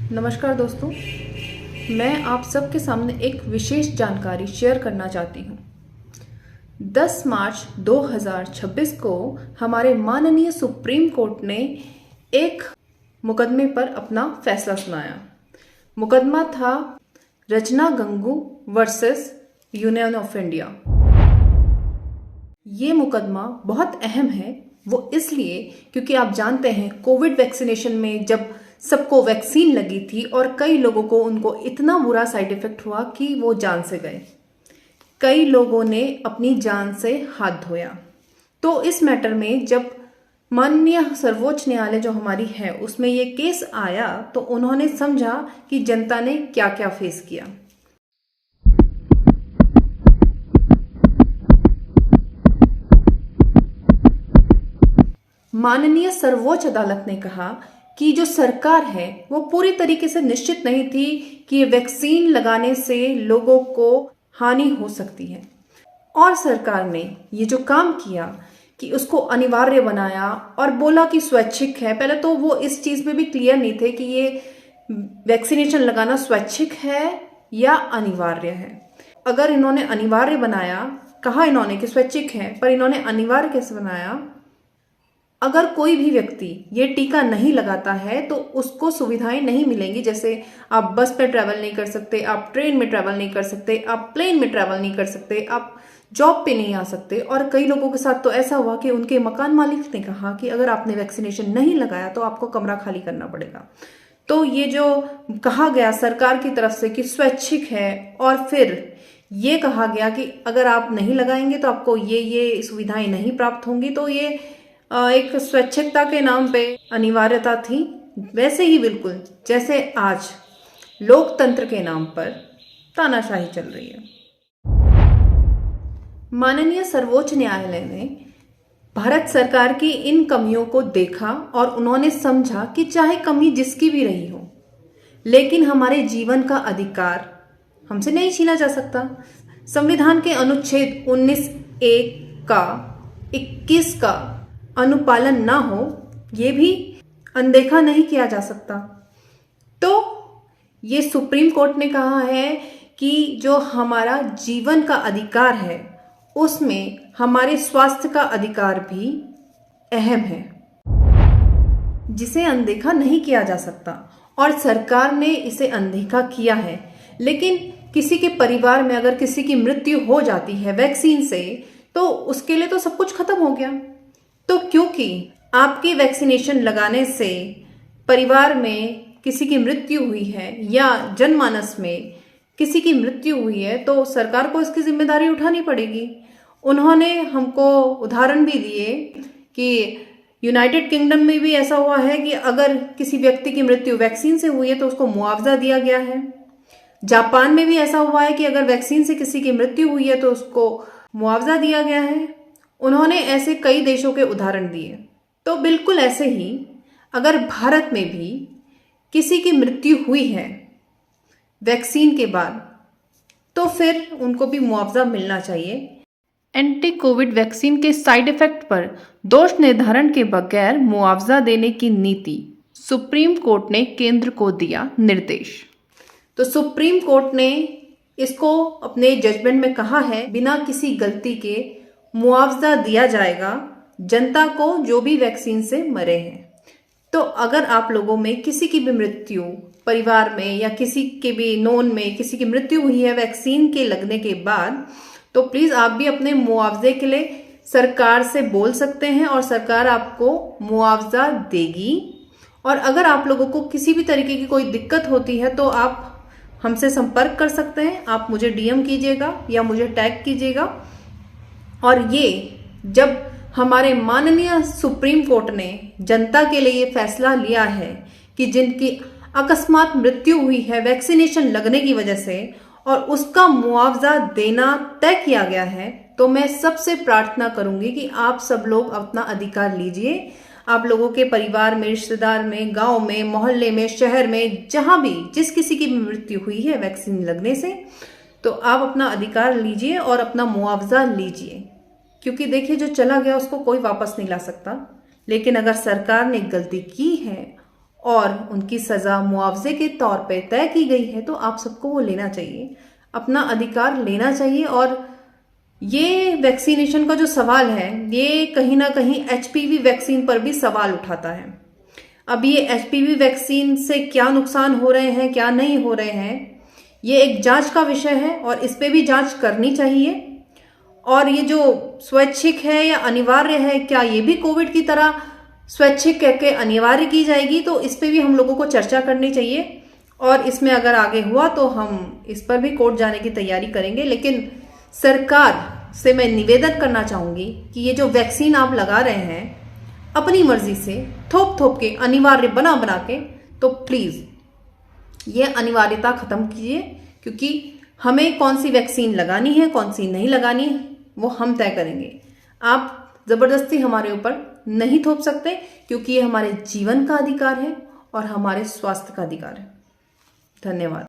नमस्कार दोस्तों, मैं आप सबके सामने एक विशेष जानकारी शेयर करना चाहती हूँ। 10 मार्च 2026 को हमारे माननीय सुप्रीम कोर्ट ने एक मुकदमे पर अपना फैसला सुनाया। मुकदमा था Rachna Gangu versus union of India. ये मुकदमा बहुत अहम है, वो इसलिए क्योंकि आप जानते हैं कोविड वैक्सीनेशन में जब सबको वैक्सीन लगी थी और कई लोगों को उनको इतना बुरा साइड इफेक्ट हुआ कि वो जान से गए। कई लोगों ने अपनी जान से हाथ धोया। तो इस मैटर में जब माननीय सर्वोच्च न्यायालय जो हमारी है उसमें ये केस आया तो उन्होंने समझा कि जनता ने क्या क्या फेस किया। माननीय सर्वोच्च अदालत ने कहा कि जो सरकार है वो पूरी तरीके से निश्चित नहीं थी कि ये वैक्सीन लगाने से लोगों को हानि हो सकती है, और सरकार ने ये जो काम किया कि उसको अनिवार्य बनाया और बोला कि स्वैच्छिक है। पहले तो वो इस चीज में भी क्लियर नहीं थे कि ये वैक्सीनेशन लगाना स्वैच्छिक है या अनिवार्य है। अगर इन्होंने अनिवार्य बनाया, कहा इन्होंने कि स्वैच्छिक है, पर इन्होंने अनिवार्य कैसे बनाया? अगर कोई भी व्यक्ति ये टीका नहीं लगाता है तो उसको सुविधाएं नहीं मिलेंगी। जैसे आप बस पे ट्रैवल नहीं कर सकते, आप ट्रेन में ट्रैवल नहीं कर सकते, आप प्लेन में ट्रैवल नहीं कर सकते, आप जॉब पे नहीं आ सकते। और कई लोगों के साथ तो ऐसा हुआ कि उनके मकान मालिक ने कहा कि अगर आपने वैक्सीनेशन नहीं लगाया तो आपको कमरा खाली करना पड़ेगा। तो ये जो कहा गया सरकार की तरफ से कि स्वैच्छिक है, और फिर ये कहा गया कि अगर आप नहीं लगाएंगे तो आपको ये सुविधाएं नहीं प्राप्त होंगी, तो ये एक स्वैच्छिकता के नाम पे अनिवार्यता थी। वैसे ही बिल्कुल जैसे आज लोकतंत्र के नाम पर तानाशाही चल रही है। माननीय सर्वोच्च न्यायालय ने भारत सरकार की इन कमियों को देखा और उन्होंने समझा कि चाहे कमी जिसकी भी रही हो, लेकिन हमारे जीवन का अधिकार हमसे नहीं छीना जा सकता। संविधान के अनुच्छेद 19(1) का 21 का अनुपालन ना हो, ये भी अनदेखा नहीं किया जा सकता। तो ये सुप्रीम कोर्ट ने कहा है कि जो हमारा जीवन का अधिकार है उसमें हमारे स्वास्थ्य का अधिकार भी अहम है, जिसे अनदेखा नहीं किया जा सकता। और सरकार ने इसे अनदेखा किया है। लेकिन किसी के परिवार में अगर किसी की मृत्यु हो जाती है वैक्सीन से, तो उसके लिए तो सब कुछ खत्म हो गया। तो क्योंकि आपके वैक्सीनेशन लगाने से परिवार में किसी की मृत्यु हुई है या जनमानस में किसी की मृत्यु हुई है, तो सरकार को इसकी जिम्मेदारी उठानी पड़ेगी। उन्होंने हमको उदाहरण भी दिए कि यूनाइटेड किंगडम में भी ऐसा हुआ है कि अगर किसी व्यक्ति की मृत्यु वैक्सीन से हुई है तो उसको मुआवजा दिया गया है। जापान में भी ऐसा हुआ है कि अगर वैक्सीन से किसी की मृत्यु हुई है तो उसको मुआवजा दिया गया है। उन्होंने ऐसे कई देशों के उदाहरण दिए। तो बिल्कुल ऐसे ही अगर भारत में भी किसी की मृत्यु हुई है वैक्सीन के बाद, तो फिर उनको भी मुआवजा मिलना चाहिए। एंटी कोविड वैक्सीन के साइड इफेक्ट पर दोष निर्धारण के बगैर मुआवजा देने की नीति सुप्रीम कोर्ट ने केंद्र को दिया निर्देश। तो सुप्रीम कोर्ट ने इसको अपने जजमेंट में कहा है, बिना किसी गलती के मुआवजा दिया जाएगा जनता को जो भी वैक्सीन से मरे हैं। तो अगर आप लोगों में किसी की भी मृत्यु परिवार में या किसी के भी नोन में किसी की मृत्यु हुई है वैक्सीन के लगने के बाद, तो प्लीज आप भी अपने मुआवजे के लिए सरकार से बोल सकते हैं और सरकार आपको मुआवजा देगी। और अगर आप लोगों को किसी भी तरीके की कोई दिक्कत होती है तो आप हमसे संपर्क कर सकते हैं। आप मुझे डीएम कीजिएगा या मुझे टैग कीजिएगा। और ये जब हमारे माननीय सुप्रीम कोर्ट ने जनता के लिए ये फैसला लिया है कि जिनकी अकस्मात मृत्यु हुई है वैक्सीनेशन लगने की वजह से और उसका मुआवजा देना तय किया गया है, तो मैं सबसे प्रार्थना करूंगी कि आप सब लोग अपना अधिकार लीजिए। आप लोगों के परिवार में, रिश्तेदार में, गांव में, मोहल्ले में, शहर में, जहां भी जिस किसी की मृत्यु हुई है वैक्सीन लगने से, तो आप अपना अधिकार लीजिए और अपना मुआवजा लीजिए। क्योंकि देखिए, जो चला गया उसको कोई वापस नहीं ला सकता। लेकिन अगर सरकार ने गलती की है और उनकी सजा मुआवजे के तौर पे तय की गई है तो आप सबको वो लेना चाहिए, अपना अधिकार लेना चाहिए। और ये वैक्सीनेशन का जो सवाल है ये कहीं ना कहीं एचपीवी वैक्सीन पर भी सवाल उठाता है। अब ये एचपीवी वैक्सीन से क्या नुकसान हो रहे हैं, क्या नहीं हो रहे हैं, ये एक जांच का विषय है और इस पे भी जांच करनी चाहिए। और ये जो स्वैच्छिक है या अनिवार्य है, क्या ये भी कोविड की तरह स्वैच्छिक कह के अनिवार्य की जाएगी, तो इस पे भी हम लोगों को चर्चा करनी चाहिए। और इसमें अगर आगे हुआ तो हम इस पर भी कोर्ट जाने की तैयारी करेंगे। लेकिन सरकार से मैं निवेदन करना चाहूंगी कि ये जो वैक्सीन आप लगा रहे हैं अपनी मर्जी से थोप थोप के, अनिवार्य बना बना के, तो प्लीज ये अनिवार्यता खत्म कीजिए। क्योंकि हमें कौन सी वैक्सीन लगानी है, कौन सी नहीं लगानी है, वो हम तय करेंगे। आप जबरदस्ती हमारे ऊपर नहीं थोप सकते, क्योंकि ये हमारे जीवन का अधिकार है और हमारे स्वास्थ्य का अधिकार है। धन्यवाद।